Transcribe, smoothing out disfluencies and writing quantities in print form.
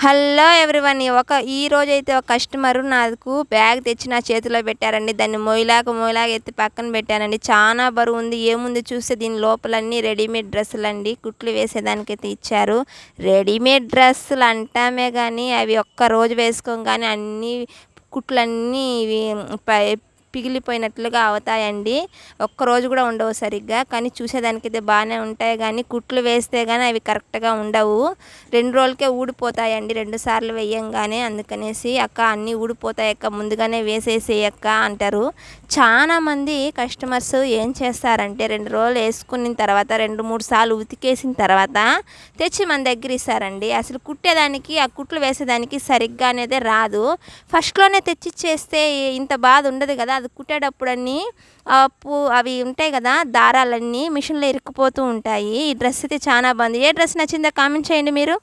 Hello everyone. ఈరోజైతే ఒక customer నాకు బ్యాగ్ తెచ్చి నా చేతిలో పెట్టారండి. దాన్ని మొయ్యలాగా ఎత్తి పక్కన పెట్టానండి. చాలా బరువు ఉంది. ఏముంది చూస్తే దీని లోపలన్నీ రెడీమేడ్ డ్రెస్సులండి. కుట్లు వేసేదానికైతే ఇచ్చారు. రెడీమేడ్ డ్రెస్సులు అంటామే కానీ అవి ఒక్క రోజు వేసుకోగానే అన్నీ కుట్లన్నీ ఇవి పిగిలిపోయినట్లుగా అవుతాయండి. ఒక్కరోజు కూడా ఉండవు సరిగ్గా. కానీ చూసేదానికైతే బాగానే ఉంటాయి కానీ కుట్లు వేస్తే కానీ అవి కరెక్ట్గా ఉండవు. 2 రోజులకే ఊడిపోతాయండి 2 సార్లు వేయంగానే. అందుకనేసి అక్క అన్నీ ఊడిపోతాయి అక్క, ముందుగానే వేసేసేయక్క అంటారు. చాలామంది కస్టమర్స్ ఏం చేస్తారంటే 2 రోజులు వేసుకున్న తర్వాత 2-3 సార్లు ఉతికేసిన తర్వాత తెచ్చి మన దగ్గర ఇస్తారండి. అసలు కుట్టేదానికి ఆ కుట్లు వేసేదానికి సరిగ్గా అనేది రాదు. ఫస్ట్లోనే తెచ్చిచ్చేస్తే ఇంత బాధ ఉండదు కదా. అది కుట్టేటప్పుడు అవి ఉంటాయి కదా, దారాలన్నీ మిషన్లో ఇరుక్కుపోతూ ఉంటాయి. ఈ డ్రెస్ అయితే చాలా బాగుంది. ఏ డ్రెస్ నచ్చిందో కామెంట్ చేయండి మీరు.